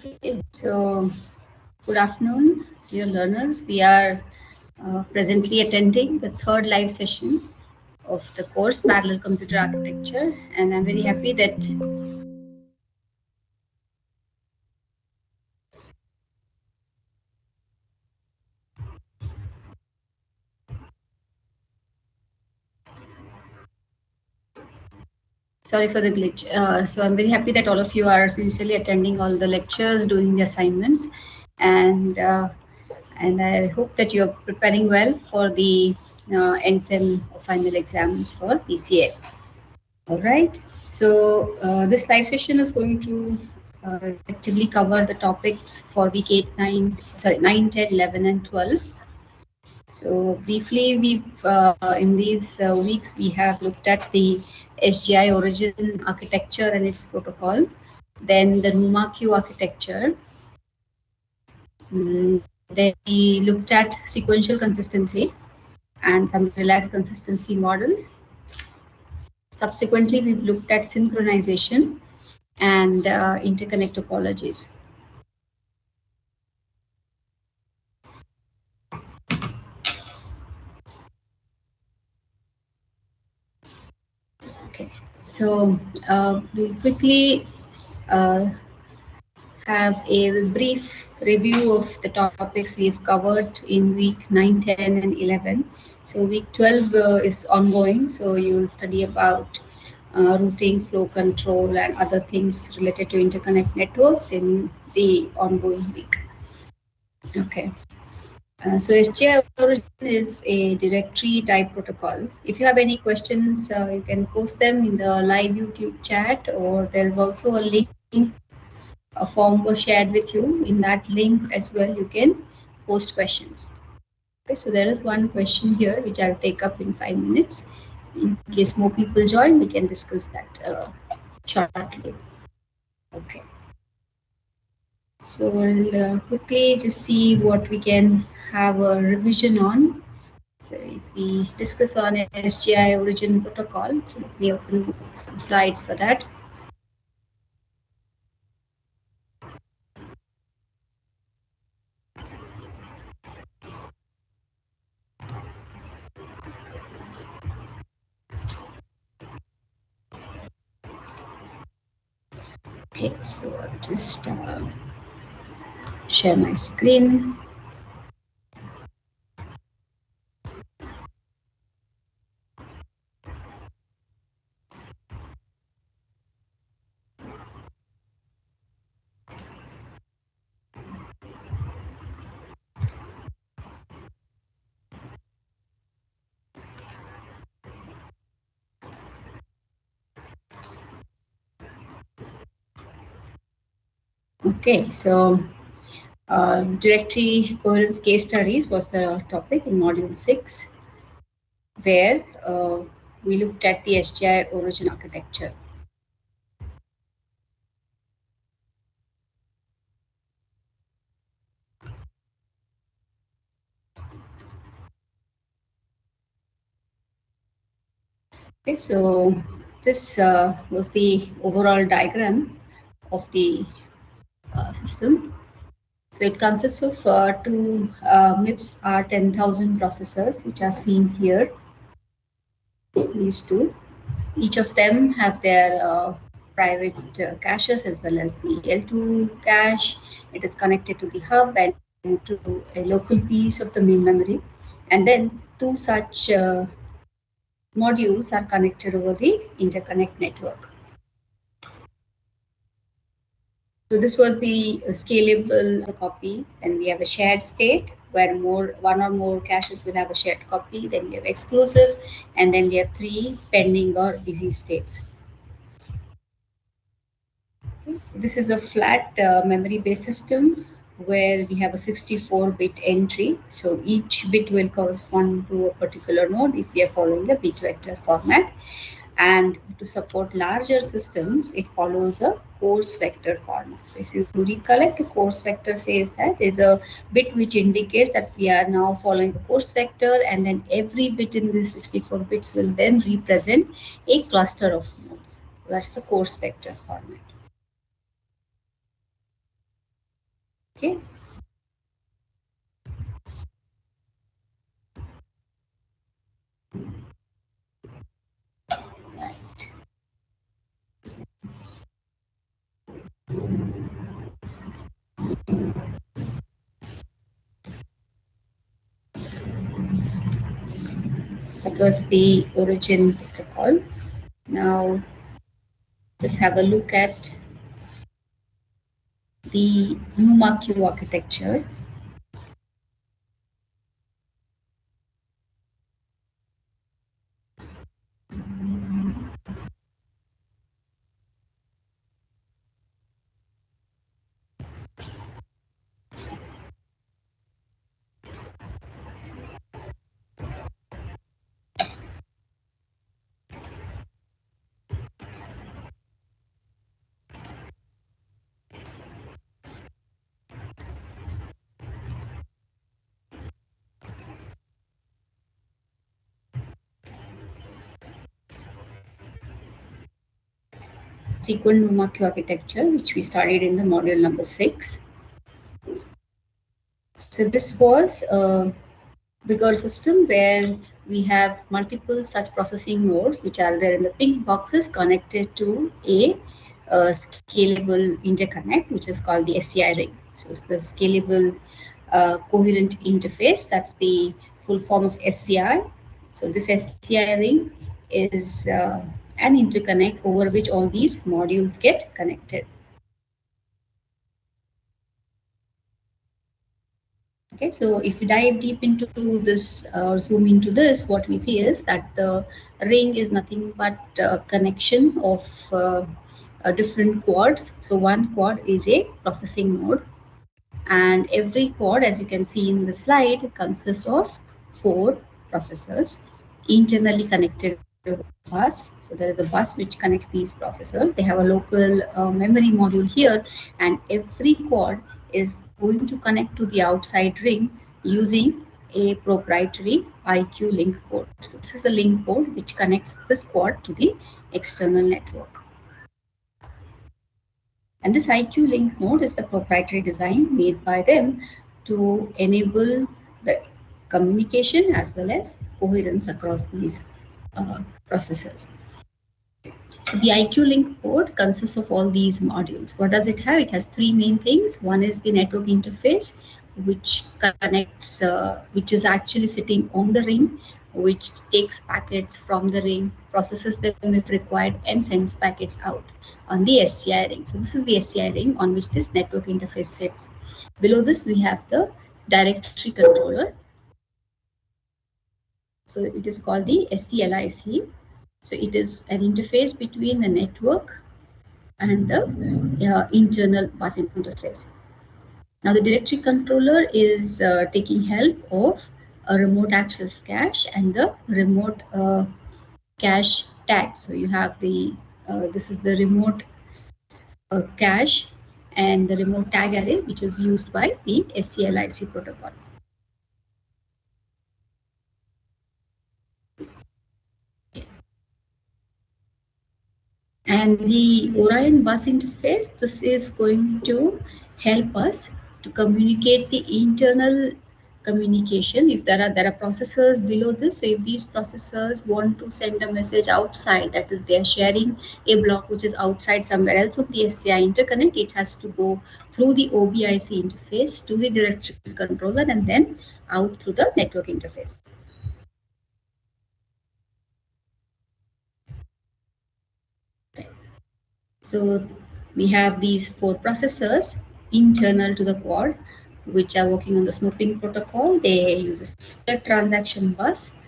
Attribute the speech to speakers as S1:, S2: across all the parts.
S1: Okay, so good afternoon, dear learners. We are presently attending the third live session of the course Parallel Computer Architecture, and I'm very happy that sorry for the glitch. So I'm very happy that all of you are sincerely attending all the lectures, doing the assignments, and I hope that you're preparing well for the end sem final exams for PCA. All right. So this live session is going to actively cover the topics for week 8, 9, 10, 11, and 12. So briefly, we've in these weeks we have looked at the SGI origin architecture and its protocol, then the NUMA Q architecture. Then we looked at sequential consistency and some relaxed consistency models. Subsequently, we've looked at synchronization and interconnect topologies. Okay, so we'll quickly have a brief review of the topics we've covered in week 9, 10, and 11. So week 12 is ongoing, so you will study about routing, flow control, and other things related to interconnect networks in the ongoing week. Okay. So SGI origin is a directory type protocol. If you have any questions, you can post them in the live YouTube chat, or there is also a link. A form was shared with you. In that link as well, you can post questions. Okay, so there is one question here which I'll take up in 5 minutes. In case more people join, we can discuss that shortly. Okay. So we'll quickly just see what we can have a revision on. So if we discuss on SGI origin protocol, so let me open some slides for that. Okay, so I'll just share my screen. Okay, so directory coherence case studies was the topic in module 6, where we looked at the SGI origin architecture. Okay, so this was the overall diagram of the system. So it consists of two MIPS R10000 processors, which are seen here. These two, each of them have their private caches as well as the L2 cache. It is connected to the hub and to a local piece of the main memory, and then two such modules are connected over the interconnect network. So this was the scalable copy. Then we have a shared state where one or more caches will have a shared copy. Then we have exclusive, and then we have 3 pending or busy states. this is a flat memory-based system where we have a 64-bit entry. So each bit will correspond to a particular node if we are following the bit vector format. And to support larger systems, it follows a coarse vector format. So if you recollect, a coarse vector says that is a bit which indicates that we are now following a coarse vector, and then every bit in these 64 bits will then represent a cluster of nodes. That's the coarse vector format. Okay. That was the origin protocol. Now, just have a look at the NUMA queue architecture. Sequent NUMA queue architecture, which we studied in the module number 6. So this was a bigger system where we have multiple such processing nodes which are there in the pink boxes connected to a scalable interconnect, which is called the SCI ring. So it's the scalable coherent interface. That's the full form of SCI. So this SCI ring is an interconnect over which all these modules get connected. Okay, so if we dive deep into this or zoom into this, what we see is that the ring is nothing but a connection of different quads. So one quad is a processing node, and every quad, as you can see in the slide, consists of 4 processors internally connected to a bus. So there is a bus which connects these processors. They have a local memory module here, and every quad is going to connect to the outside ring using a proprietary IQ link port. So this is the link port which connects this quad to the external network. And this IQ link node is the proprietary design made by them to enable the communication as well as coherence across these processors. So the IQ link port consists of all these modules. What does it have? It has 3 main things. One is the network interface, which connects, which is actually sitting on the ring, which takes packets from the ring, processes them if required, and sends packets out on the SCI ring. So this is the SCI ring on which this network interface sits. Below this, we have the directory controller. So it is called the SCLIC. So it is an interface between the network and the internal bus interface. Now the directory controller is taking help of a remote access cache and the remote cache tag. So you have the, this is the remote cache and the remote tag array, which is used by the SCLIC protocol. And the Orion bus interface, this is going to help us to communicate the internal communication. If there are processors below this, so if these processors want to send a message outside, that is they are sharing a block which is outside somewhere else of the SCI interconnect, it has to go through the OBIC interface to the directory controller and then out through the network interface. So we have these 4 processors internal to the quad, which are working on the snooping protocol. They use a split transaction bus,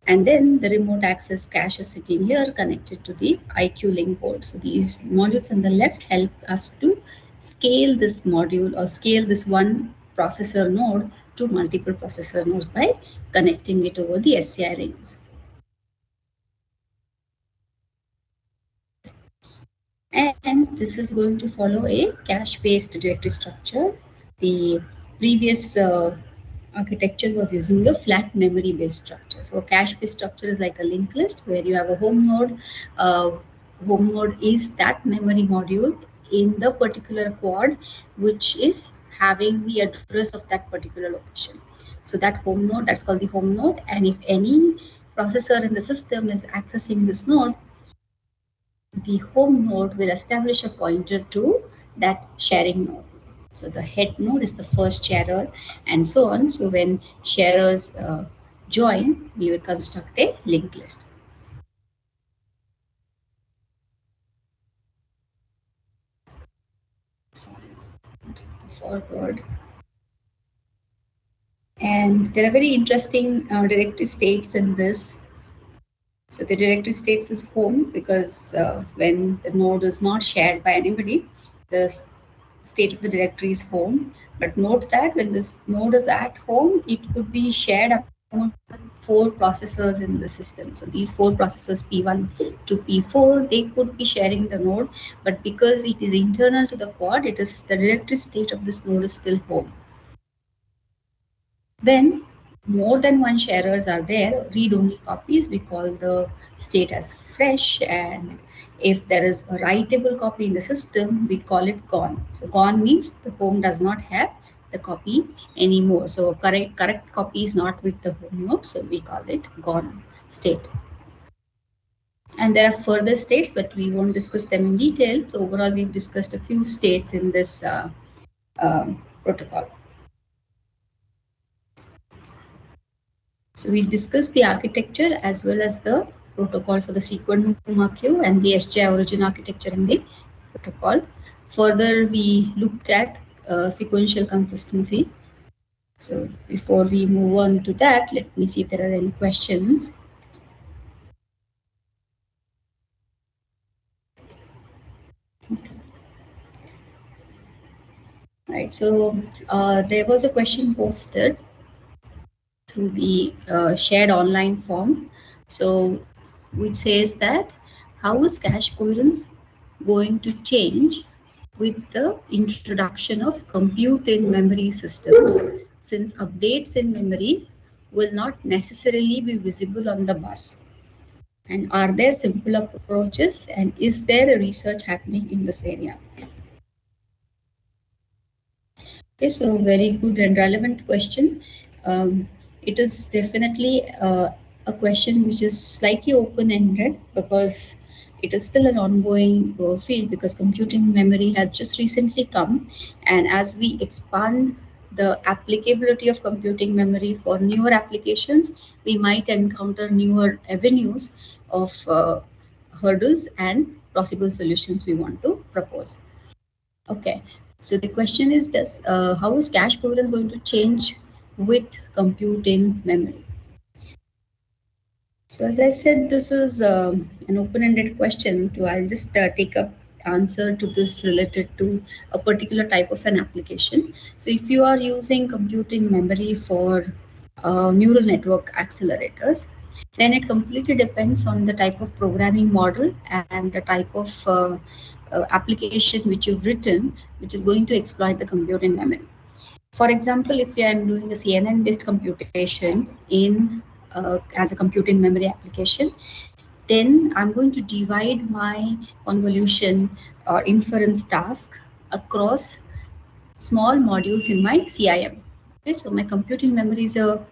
S1: And then the remote access cache is sitting here connected to the IQ link board. So these modules on the left help us to scale this module or scale this one processor node to multiple processor nodes by connecting it over the SCI rings. And this is going to follow a cache-based directory structure. The previous architecture was using a flat memory based structure. So a cache based structure is like a linked list where you have a home node. Home node is that memory module in the particular quad which is having the address of that particular location. So that home node, that's called the home node, and if any processor in the system is accessing this node, the home node will establish a pointer to that sharing node. So the head node is the first sharer and so on. So when sharers join, we will construct a linked list. Sorry, forward. And there are very interesting directory states in this. So the directory states is home because when the node is not shared by anybody, the state of the directory is home. But note that when this node is at home, it could be shared among 4 processors in the system. So these 4 processors P1 to P4, they could be sharing the node, but because it is internal to the quad, it is the directory state of this node is still home. When more than one sharers are there, read-only copies, we call the state as fresh, and if there is a writable copy in the system, we call it gone. So gone means the home does not have the copy anymore. So correct copy is not with the home node, so we call it gone state. And there are further states, but we won't discuss them in detail. So overall, we've discussed a few states in this protocol. So we discussed the architecture as well as the protocol for the sequence queue and the SGI origin architecture in the protocol. Further, we looked at sequential consistency. So before we move on to that, let me see if there are any questions. Okay. Right, so there was a question posted through the shared online form. So which says that how is cache coherence going to change with the introduction of compute in memory systems, since updates in memory will not necessarily be visible on the bus? And are there simple approaches, and is there a research happening in this area? Okay, so very good and relevant question. It is definitely a question which is slightly open-ended because it is still an ongoing field, because computing memory has just recently come, and as we expand the applicability of computing memory for newer applications, we might encounter newer avenues of hurdles and possible solutions we want to propose. Okay, so the question is this, how is cache coherence going to change with compute in memory? So as I said, this is an open-ended question. I'll just take up answer to this related to a particular type of an application. So if you are using computing memory for neural network accelerators, then it completely depends on the type of programming model and the type of application which you've written, which is going to exploit the computing memory. For example, if I am doing a CNN-based computation in as a computing memory application, then I'm going to divide my convolution or inference task across small modules in my CIM. Okay, so my computing memory is a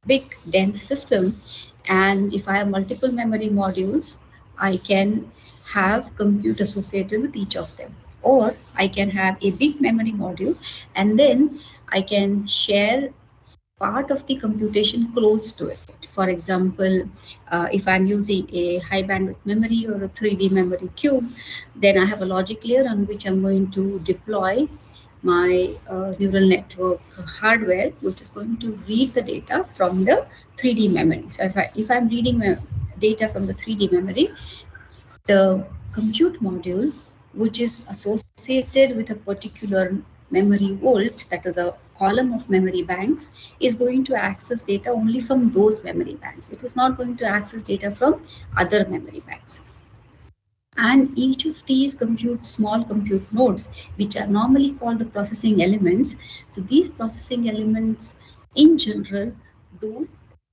S1: big dense system, and if I have multiple memory modules, I can have compute associated with each of them, or I can have a big memory module and then I can share part of the computation close to it. For example, if I'm using a high bandwidth memory or a 3D memory cube, then I have a logic layer on which I'm going to deploy my neural network hardware, which is going to read the data from the 3D memory. So if I'm reading data from the 3D memory, the compute module, which is associated with a particular memory vault, that is a column of memory banks, is going to access data only from those memory banks. It is not going to access data from other memory banks. And each of these small compute nodes, which are normally called the processing elements. So these processing elements in general do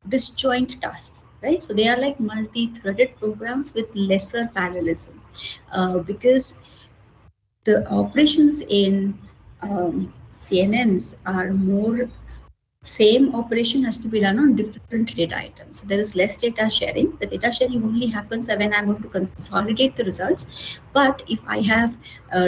S1: disjoint tasks, right? So they are like multi-threaded programs with lesser parallelism, because the operations in CNNs are more, same operation has to be done on different data items. So there is less data sharing. The data sharing only happens when I'm going to consolidate the results. But if I have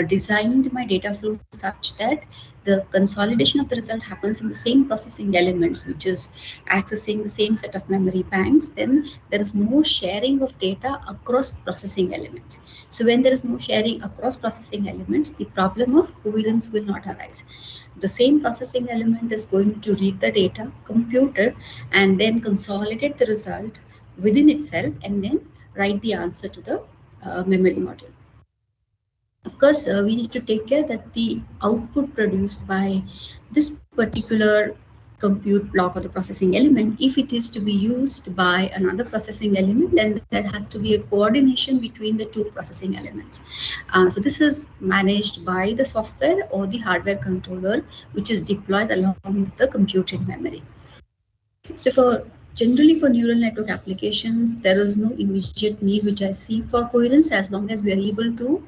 S1: designed my data flow such that the consolidation of the result happens in the same processing elements, which is accessing the same set of memory banks, then there is no sharing of data across processing elements. So when there is no sharing across processing elements, the problem of coherence will not arise. The same processing element is going to read the data, compute it, and then consolidate the result within itself, and then write the answer to the memory module. Of course, we need to take care that the output produced by this particular compute block or the processing element, if it is to be used by another processing element, then there has to be a coordination between the two processing elements. So this is managed by the software or the hardware controller, which is deployed along with the computed memory. So generally for neural network applications, there is no immediate need which I see for coherence, as long as we are able to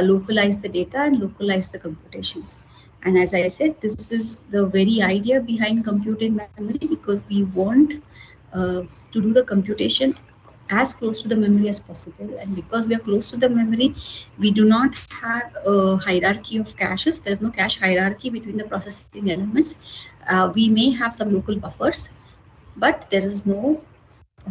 S1: localize the data and localize the computations. And as I said, this is the very idea behind computing memory, because we want to do the computation as close to the memory as possible. And because we are close to the memory, we do not have a hierarchy of caches. There is no cache hierarchy between the processing elements. We may have some local buffers, but there is no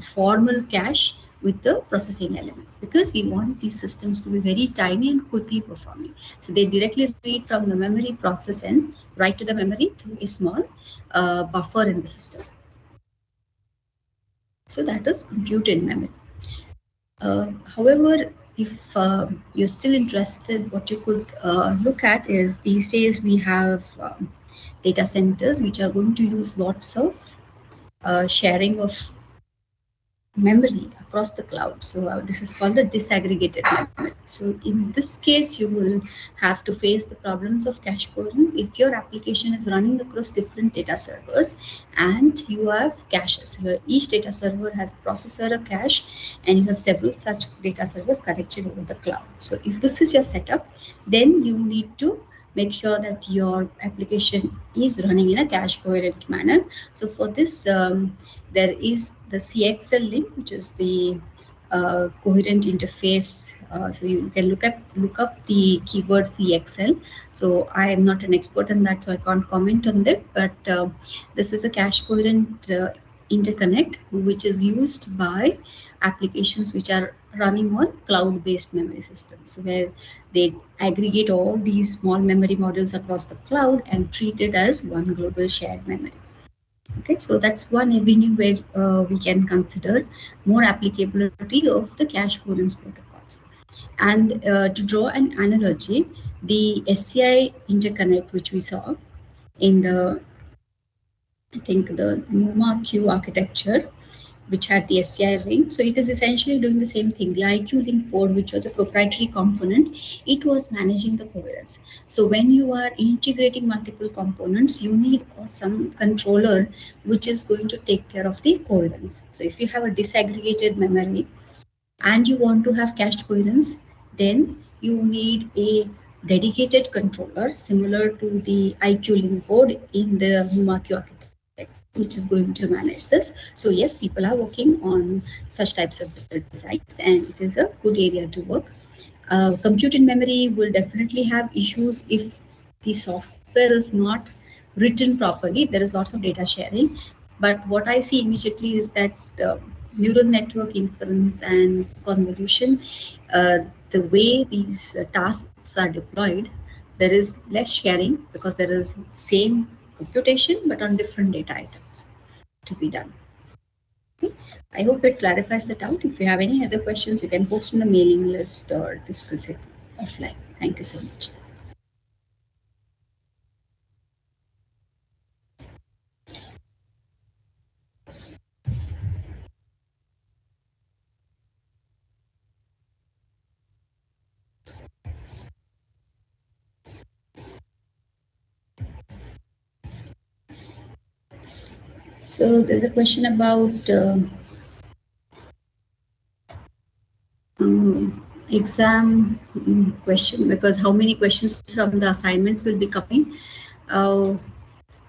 S1: formal cache with the processing elements, because we want these systems to be very tiny and quickly performing. So they directly read from the memory, process, and write to the memory through a small buffer in the system. So that is compute in memory. However, if you're still interested, what you could look at is, these days we have data centers which are going to use lots of sharing of memory across the cloud. So this is called the disaggregated memory. So in this case, you will have to face the problems of cache coherence if your application is running across different data servers and you have caches. Where each data server has a processor, a cache, and you have several such data servers connected over the cloud. So if this is your setup, then you need to make sure that your application is running in a cache coherent manner. So for this, there is the CXL link, which is the coherent interface. So you can look up the keyword CXL. So I am not an expert in that, so I can't comment on that. But this is a cache coherent interconnect, which is used by applications which are running on cloud-based memory systems, so where they aggregate all these small memory modules across the cloud and treat it as one global shared memory. Okay, so that's one avenue where we can consider more applicability of the cache coherence protocols. And to draw an analogy, the SCI interconnect, which we saw in the, I think, the NUMA Q architecture, which had the SCI ring. So it is essentially doing the same thing. The IQ link port, which was a proprietary component, it was managing the coherence. So when you are integrating multiple components, you need some controller which is going to take care of the coherence. So if you have a disaggregated memory and you want to have cached coherence, then you need a dedicated controller similar to the IQ link board in the NUMA Q architecture, which is going to manage this. So yes, people are working on such types of designs, and it is a good area to work. Compute in memory will definitely have issues if the software is not written properly. There is lots of data sharing, but what I see immediately is that neural network inference and convolution, the way these tasks are deployed, there is less sharing because there is same computation but on different data items to be done. Okay. I hope it clarifies the doubt. If you have any other questions, you can post in the mailing list or discuss it offline. Thank you so much. So there's a question about exam question, because how many questions from the assignments will be coming. Well,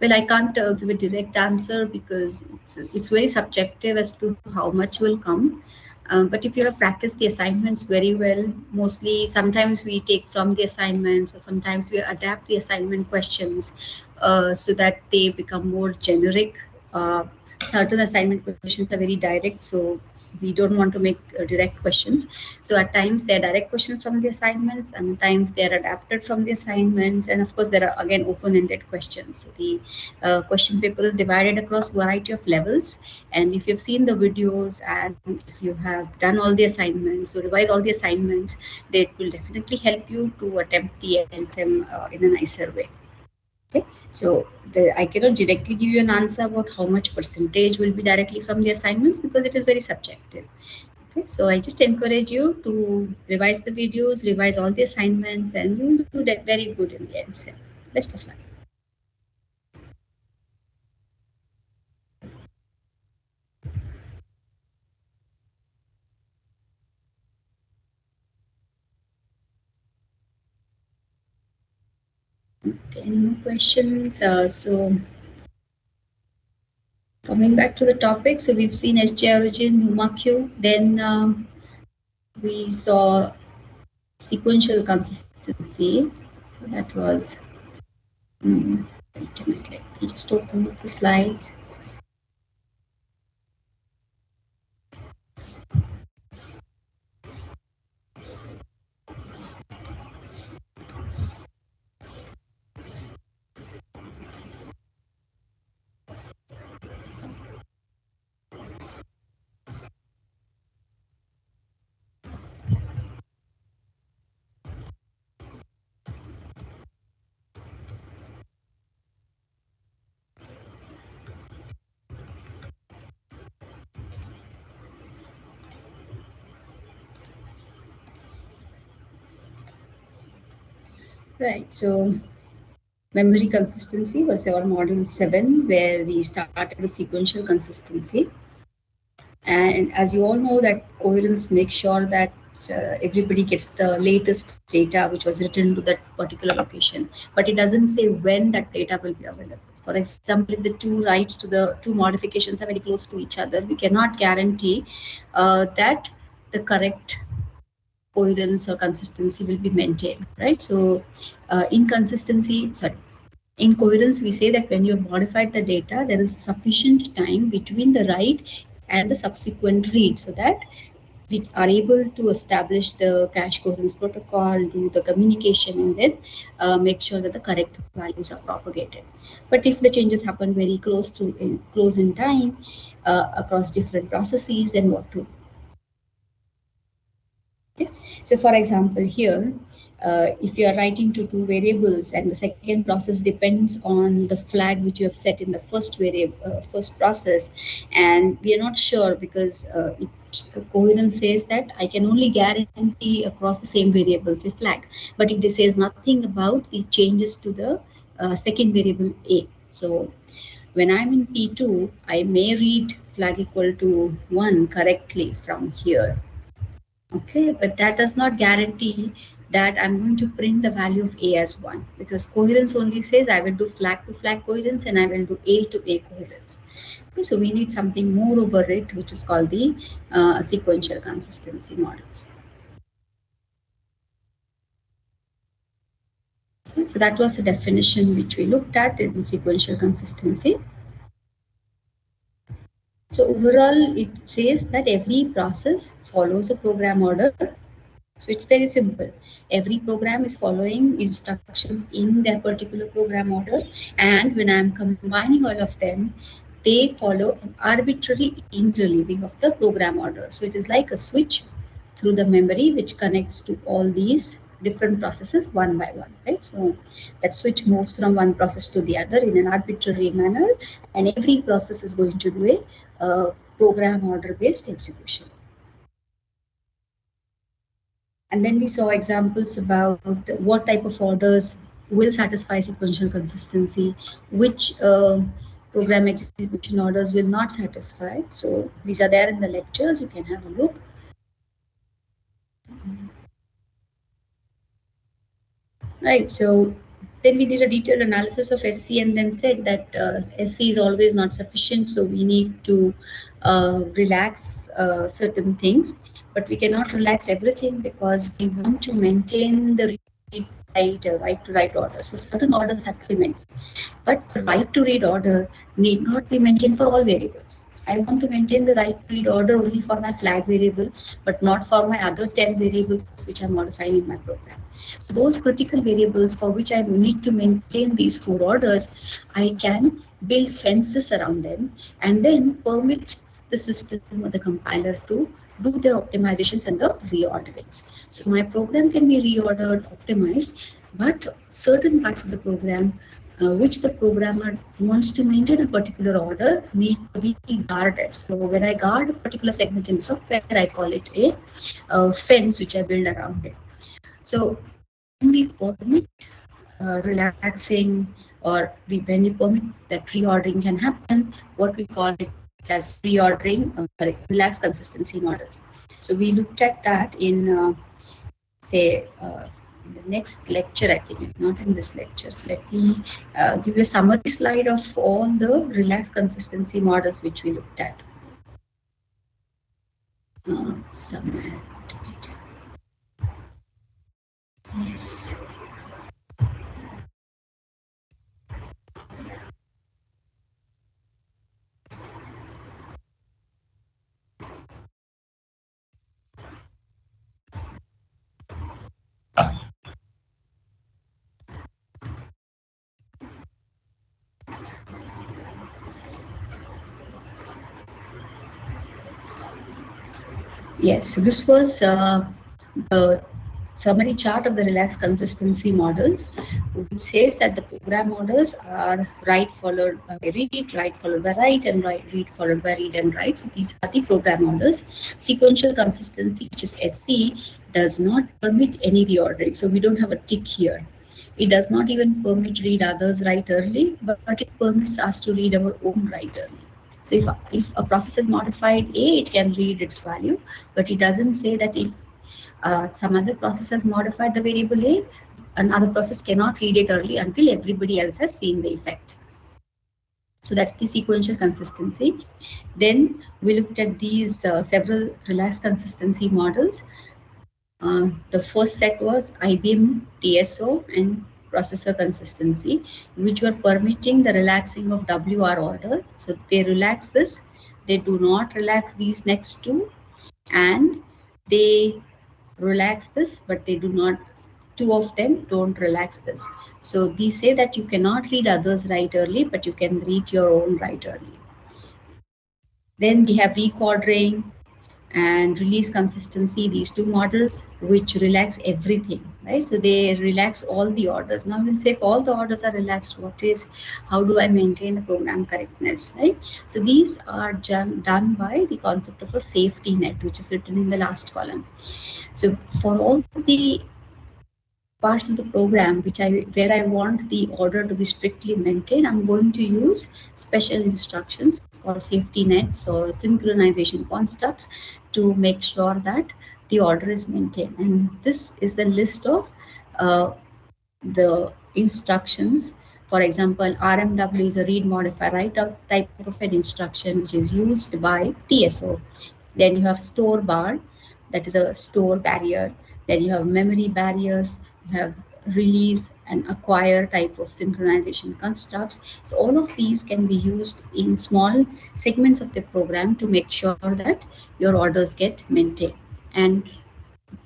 S1: I can't give a direct answer because it's very subjective as to how much will come. But if you have practiced the assignments very well, mostly sometimes we take from the assignments or sometimes we adapt the assignment questions so that they become more generic. Certain assignment questions are very direct, so we don't want to make direct questions. So at times they are direct questions from the assignments, and at times they are adapted from the assignments, and of course there are again open-ended questions. So the question paper is divided across variety of levels, and if you've seen the videos and if you have done all the assignments, so revise all the assignments, they will definitely help you to attempt the LSM in a nicer way. Okay, so I cannot directly give you an answer about how much percentage will be directly from the assignments because it is very subjective. Okay, so I just encourage you to revise the videos, revise all the assignments, and you will do that very good in the end. Best of luck. Okay, any more questions? So coming back to the topic, so we've seen SJ origin, Hemangee, then we saw sequential consistency. So that was, wait a minute, let me just open up the slides. Right, so memory consistency was our module 7, where we started with sequential consistency. And as you all know, that coherence makes sure that everybody gets the latest data which was written to that particular location, but it doesn't say when that data will be available. For example, if the two writes to the two modifications are very close to each other, we cannot guarantee that the correct coherence or consistency will be maintained, right? So in coherence, we say that when you have modified the data, there is sufficient time between the write and the subsequent read so that we are able to establish the cache coherence protocol, do the communication, and then make sure that the correct values are propagated. But if the changes happen very close in time across different processes, then what to do? Okay. So for example, here, if you are writing to two variables and the second process depends on the flag which you have set in the first process, and we are not sure because coherence says that I can only guarantee across the same variables a flag, but it says nothing about the changes to the second variable A. So when I'm in P2, I may read flag equal to 1 correctly from here. Okay, but that does not guarantee that I'm going to print the value of A as 1, because coherence only says I will do flag to flag coherence and I will do A to A coherence. Okay, so we need something more over it, which is called the sequential consistency models. Okay, so that was the definition which we looked at in sequential consistency. So overall, it says that every process follows a program order So it's very simple. Every program is following instructions in their particular program order, and when I'm combining all of them, they follow an arbitrary interleaving of the program order. So it is like a switch through the memory which connects to all these different processes one by one, right? So that switch moves from one process to the other in an arbitrary manner, and every process is going to do a program order based execution. And then we saw examples about what type of orders will satisfy sequential consistency, which program execution orders will not satisfy. So these are there in the lectures, you can have a look. Right, so then we did a detailed analysis of SC and then said that SC is always not sufficient, so we need to relax certain things, but we cannot relax everything because we want to maintain the right to write order. So certain orders have to be maintained, but the right to read order need not be maintained for all variables. I want to maintain the right to read order only for my flag variable, but not for my other 10 variables which I'm modifying in my program. So those critical variables for which I need to maintain these 4 orders, I can build fences around them and then permit the system or the compiler to do the optimizations and the reorderings. So my program can be reordered, optimized, but certain parts of the program which the programmer wants to maintain a particular order need to be guarded. So when I guard a particular segment in software, I call it a fence which I build around it. So when we permit relaxing, or when we permit that reordering can happen, what we call it as reordering, relaxed consistency models. So we looked at that in say in the next lecture, I think, not in this lecture. So let me give you a summary slide of all the relaxed consistency models which we looked at. Somewhere. Yes. Yes, so this was the summary chart of the relaxed consistency models, which says that the program orders are write followed by read, write followed by write, and read followed by read and write. So these are the program orders. Sequential consistency, which is SC, does not permit any reordering. So we don't have a tick here. It does not even permit read others write early, but it permits us to read our own write early. So if a process is modified A, it can read its value, but it doesn't say that if some other process has modified the variable A, another process cannot read it early until everybody else has seen the effect. So that's the sequential consistency. Then we looked at these several relaxed consistency models. The first set was IBM TSO and processor consistency, which were permitting the relaxing of WR order. So they relax this, they do not relax these next two, and they relax this, but they do not, two of them don't relax this. So these say that you cannot read others write early, but you can read your own write early. Then we have weak ordering and release consistency, these two models which relax everything, right? So they relax all the orders. Now we'll say if all the orders are relaxed, how do I maintain the program correctness, right? So these are done by the concept of a safety net, which is written in the last column. So for all the parts of the program where I want the order to be strictly maintained, I'm going to use special instructions called safety nets or synchronization constructs to make sure that the order is maintained. And this is a list of the instructions. For example, RMW is a read modify write type of an instruction which is used by TSO. Then you have store bar, that is a store barrier. Then you have memory barriers, you have release and acquire type of synchronization constructs. So all of these can be used in small segments of the program to make sure that your orders get maintained. And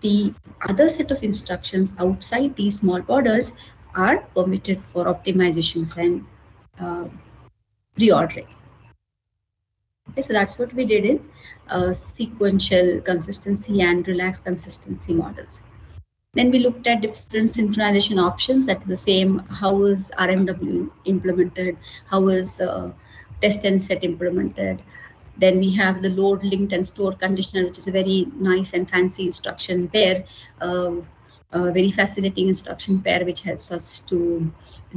S1: the other set of instructions outside these small borders are permitted for optimizations and reordering. Okay, so that's what we did in sequential consistency and relaxed consistency models. Then we looked at different synchronization options. That is the same. How is RMW implemented? How is test and set implemented? Then we have the load, linked, and store conditional, which is a very nice and fancy instruction pair, a very fascinating instruction pair, which helps us to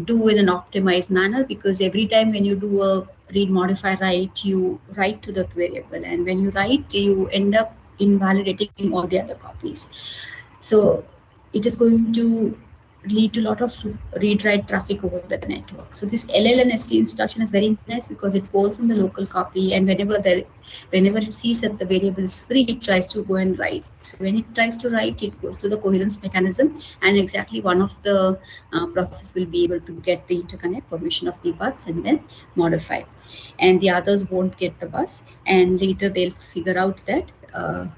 S1: do in an optimized manner, because every time when you do a read, modify, write, you write to that variable, and when you write, you end up invalidating all the other copies. So it is going to lead to a lot of read-write traffic over the network. So this LLNSC instruction is very nice because it polls in the local copy, and whenever it sees that the variable is free, it tries to go and write. So when it tries to write, it goes to the coherence mechanism, and exactly one of the processes will be able to get the interconnect permission of the bus and then modify, and the others won't get the bus, and later they'll figure out that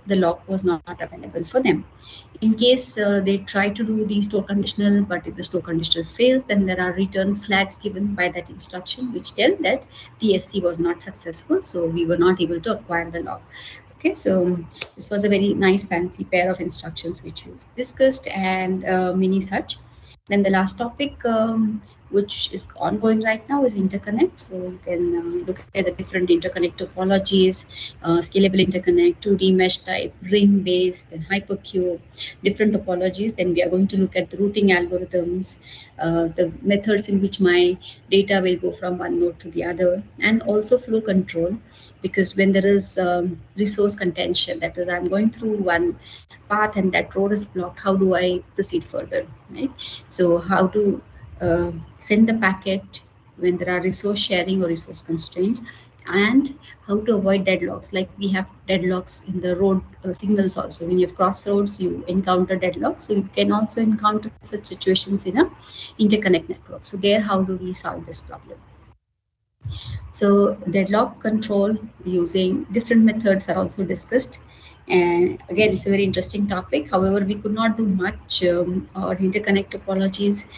S1: the lock was not available for them. In case they try to do the store conditional, but if the store conditional fails, then there are return flags given by that instruction which tell that the SC was not successful, so we were not able to acquire the log. Okay, so this was a very nice fancy pair of instructions which was discussed, and many such. Then the last topic, which is ongoing right now, is interconnect. So you can look at the different interconnect topologies, scalable interconnect, 2D mesh type, ring based, and hypercube, different topologies. Then we are going to look at the routing algorithms, the methods in which my data will go from one node to the other, and also flow control, because when there is resource contention, that is, I'm going through one path and that road is blocked, how do I proceed further, right? So how to send the packet when there are resource sharing or resource constraints, and how to avoid deadlocks. Like we have deadlocks in the road signals also. When you have crossroads, you encounter deadlocks. So you can also encounter such situations in a interconnect network. So there, how do we solve this problem? So deadlock control using different methods are also discussed. And again, it's a very interesting topic. However, we could not do much on interconnect topologies.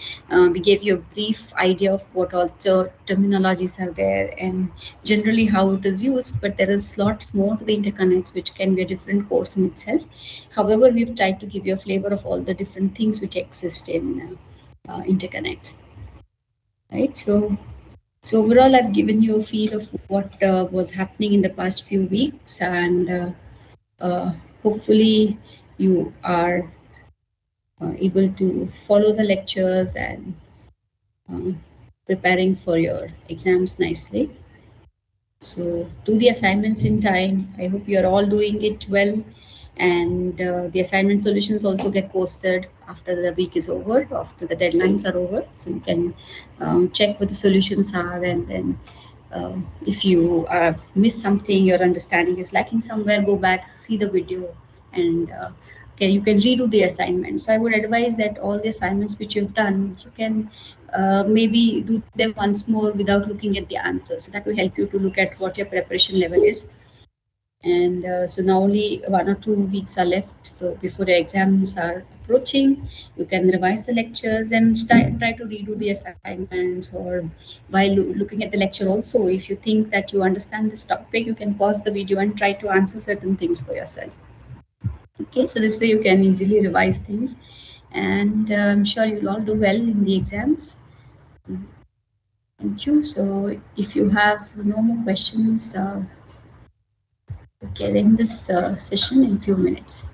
S1: We gave you a brief idea of what all terminologies are there and generally how it is used, but there is lots more to the interconnects, which can be a different course in itself. However, we've tried to give you a flavor of all the different things which exist in interconnects. Right, so overall, I've given you a feel of what was happening in the past few weeks, and hopefully you are able to follow the lectures and uh, preparing for your exams nicely. So do the assignments in time. I hope you're all doing it well, and the assignment solutions also get posted after the week is over, after the deadlines are over, so you can check what the solutions are, and then if you have missed something, your understanding is lacking somewhere, go back, see the video, and you can redo the assignment. So I would advise that all the assignments which you've done, you can maybe do them once more without looking at the answers. So that will help you to look at what your preparation level is. And so now only 1 or 2 weeks are left. So before the exams are approaching, you can revise the lectures and try to redo the assignments. Or while looking at the lecture also, if you think that you understand this topic, you can pause the video and try to answer certain things for yourself. Okay, so this way you can easily revise things, and I'm sure you'll all do well in the exams. Thank you. So if you have no more questions, we can end this session in a few minutes.